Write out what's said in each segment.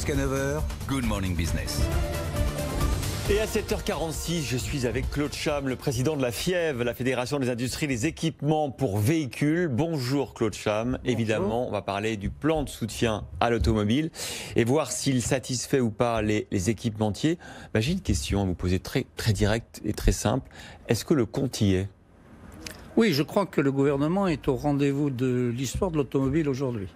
Jusqu'à 9h, Good Morning Business. Et à 7h46, je suis avec Claude Cham, le président de la FIEV, la Fédération des industries des équipements pour véhicules. Bonjour Claude Cham. Bonjour. Évidemment, on va parler du plan de soutien à l'automobile et voir s'il satisfait ou pas les équipementiers. J'ai une question à vous poser très directe et très simple. Est-ce que le compte y est ? Oui, je crois que le gouvernement est au rendez-vous de l'histoire de l'automobile aujourd'hui.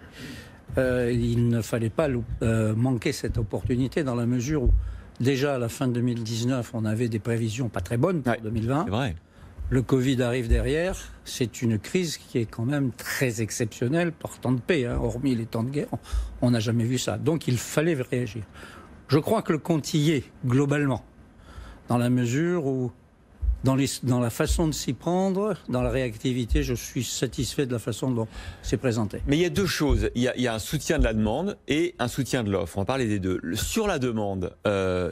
Il ne fallait pas manquer cette opportunité dans la mesure où déjà à la fin de 2019, on avait des prévisions pas très bonnes pour 2020. C'est vrai. Le Covid arrive derrière. C'est une crise qui est quand même très exceptionnelle par temps de paix. Hormis les temps de guerre, on n'a jamais vu ça. Donc il fallait réagir. Je crois que le compte y est, globalement, dans la mesure où dans la façon de s'y prendre, dans la réactivité, je suis satisfait de la façon dont c'est présenté. Mais il y a deux choses. Il y a un soutien de la demande et un soutien de l'offre. On va parler des deux. Sur la demande,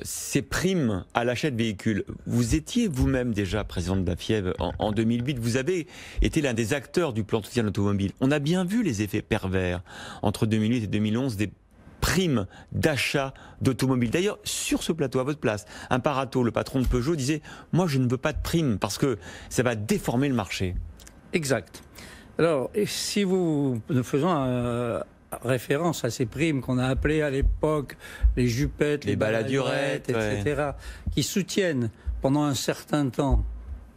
ces primes à l'achat de véhicules, vous étiez vous-même déjà président de la FIEV en 2008. Vous avez été l'un des acteurs du plan de soutien de l'automobile. On a bien vu les effets pervers entre 2008 et 2011 des primes d'achat d'automobiles. D'ailleurs, sur ce plateau, à votre place, un Parato, le patron de Peugeot, disait « Moi, je ne veux pas de primes parce que ça va déformer le marché. » Exact. Alors, si nous faisons référence à ces primes qu'on a appelées à l'époque les jupettes, les baladurettes, etc., qui soutiennent pendant un certain temps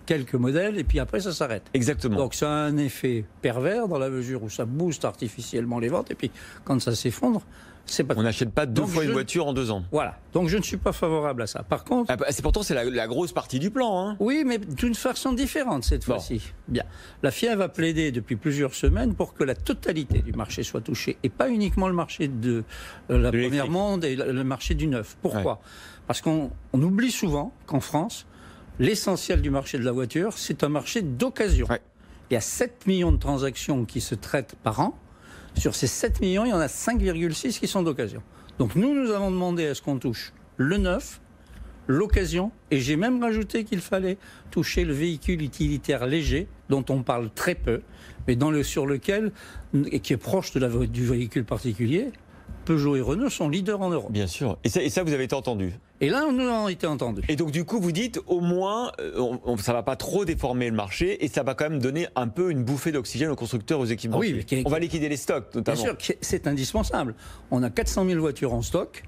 quelques modèles, et puis après ça s'arrête. Exactement. Donc ça a un effet pervers dans la mesure où ça booste artificiellement les ventes, et puis quand ça s'effondre, c'est pas... On n'achète pas deux fois une voiture en 2 ans. Voilà. Donc je ne suis pas favorable à ça. Par contre... Pourtant c'est la grosse partie du plan. Hein. Oui, mais d'une façon différente cette fois-ci. Bien. La FIEV a plaidé depuis plusieurs semaines pour que la totalité du marché soit touchée, et pas uniquement le marché de la première monde et le marché du neuf. Pourquoi ? Parce qu'on oublie souvent qu'en France, l'essentiel du marché de la voiture, c'est un marché d'occasion. Il y a 7 millions de transactions qui se traitent par an. Sur ces 7 millions, il y en a 5,6 qui sont d'occasion. Donc nous avons demandé à ce qu'on touche le neuf, l'occasion, et j'ai même rajouté qu'il fallait toucher le véhicule utilitaire léger, dont on parle très peu, mais sur lequel, et qui est proche du véhicule particulier, Peugeot et Renault sont leaders en Europe. Bien sûr. Et ça, vous avez été entendu. Et là, nous avons été entendus. Et donc, du coup, vous dites, au moins, ça ne va pas trop déformer le marché et ça va quand même donner un peu une bouffée d'oxygène aux constructeurs, aux équipementiers. Oui, on va liquider les stocks, notamment. Bien sûr, c'est indispensable. On a 400 000 voitures en stock.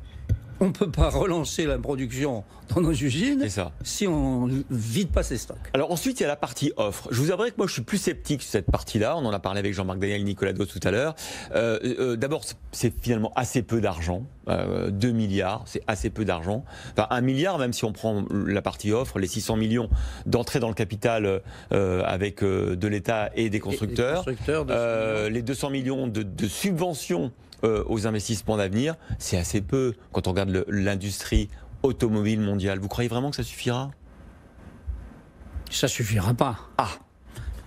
On ne peut pas relancer la production dans nos usines si on ne vide pas ces stocks. Alors ensuite, il y a la partie offre. Je vous avouerai que moi, je suis plus sceptique sur cette partie-là. On en a parlé avec Jean-Marc Daniel et Nicolas Dos tout à l'heure. D'abord, c'est finalement assez peu d'argent. 2 milliards, c'est assez peu d'argent. Enfin, 1 milliard, même si on prend la partie offre, les 600 millions d'entrée dans le capital avec de l'État et des constructeurs. Les 200 millions de subventions aux investissements d'avenir, c'est assez peu quand on regarde l'industrie automobile mondiale. Vous croyez vraiment que ça suffira ? Ça suffira pas.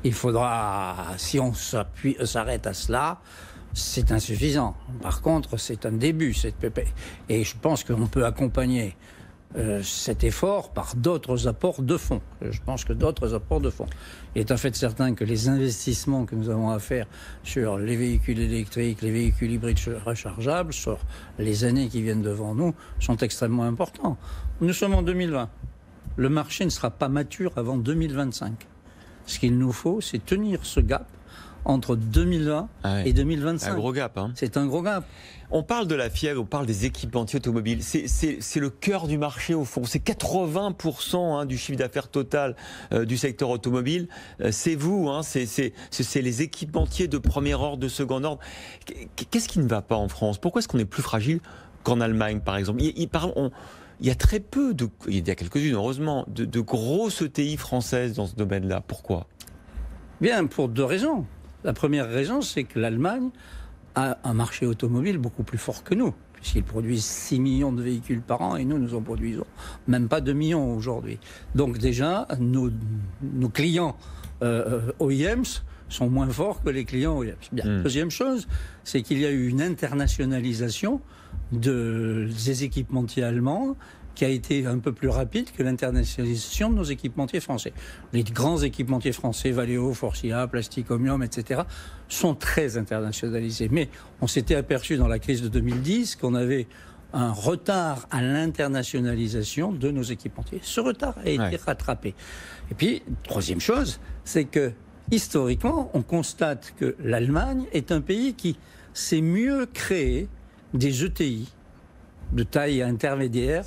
Il faudra, si on s'arrête à cela, c'est insuffisant. Par contre, c'est un début, et je pense qu'on peut accompagner cet effort par d'autres apports de fonds. Je pense que d'autres apports de fonds. Il est en fait certain que les investissements que nous avons à faire sur les véhicules électriques, les véhicules hybrides rechargeables, sur les années qui viennent devant nous, sont extrêmement importants. Nous sommes en 2020. Le marché ne sera pas mature avant 2025. Ce qu'il nous faut, c'est tenir ce gap entre 2020 et 2025. C'est un gros gap. C'est un gros gap. On parle de la FIEV, on parle des équipementiers automobiles. C'est le cœur du marché au fond. C'est 80% du chiffre d'affaires total du secteur automobile. C'est vous, c'est les équipementiers de premier ordre, de second ordre. Qu'est-ce qui ne va pas en France ? Pourquoi est-ce qu'on est plus fragile qu'en Allemagne, par exemple ? Il y a très peu, il y a quelques-unes heureusement, de grosses ETI françaises dans ce domaine-là. Pourquoi ? Bien, pour 2 raisons. La première raison, c'est que l'Allemagne a un marché automobile beaucoup plus fort que nous, puisqu'ils produisent 6 millions de véhicules par an et nous en produisons même pas 2 millions aujourd'hui. Donc déjà, nos clients OEMs sont moins forts que les clients OEMs. Bien. Deuxième chose, c'est qu'il y a eu une internationalisation des équipementiers allemands qui a été un peu plus rapide que l'internationalisation de nos équipementiers français. Les grands équipementiers français, Valeo, Forcia, Plasticomium, etc., sont très internationalisés. Mais on s'était aperçu dans la crise de 2010 qu'on avait un retard à l'internationalisation de nos équipementiers. Ce retard a été rattrapé. Et puis, troisième chose, c'est que historiquement, on constate que l'Allemagne est un pays qui sait mieux créer des ETI de taille intermédiaire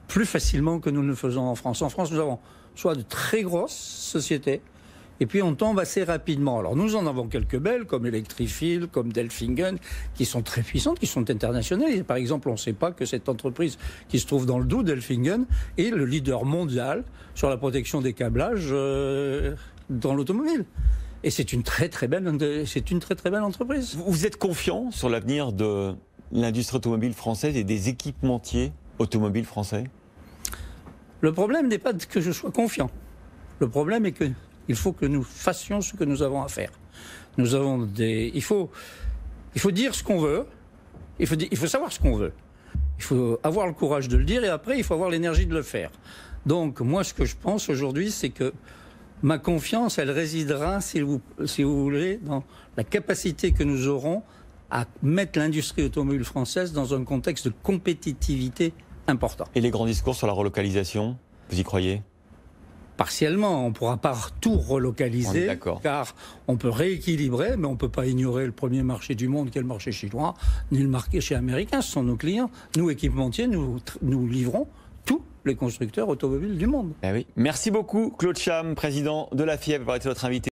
plus facilement que nous ne le faisons en France. En France, nous avons soit de très grosses sociétés, et puis on tombe assez rapidement. Alors nous en avons quelques belles, comme Electrifil, comme Delfingen, qui sont très puissantes, qui sont internationales. Et par exemple, on ne sait pas que cette entreprise qui se trouve dans le Doubs, Delfingen, est le leader mondial sur la protection des câblages dans l'automobile. Et c'est une très très belle entreprise. Vous êtes confiant sur l'avenir de l'industrie automobile française et des équipementiers automobiles français? Le problème n'est pas que je sois confiant. Le problème est qu'il faut que nous fassions ce que nous avons à faire. Nous avons il faut dire ce qu'on veut. Il faut savoir ce qu'on veut. Il faut avoir le courage de le dire et après, il faut avoir l'énergie de le faire. Donc, moi, ce que je pense aujourd'hui, c'est que ma confiance, elle résidera, si vous voulez, dans la capacité que nous aurons à mettre l'industrie automobile française dans un contexte de compétitivité important. Et les grands discours sur la relocalisation, vous y croyez? Partiellement, on ne pourra pas tout relocaliser, car on peut rééquilibrer, mais on ne peut pas ignorer le premier marché du monde qui est le marché chinois, ni le marché américain, ce sont nos clients. Nous, équipementiers, nous livrons tous les constructeurs automobiles du monde. Eh oui. Merci beaucoup, Claude Cham, président de la FIEP, d'avoir été notre invité.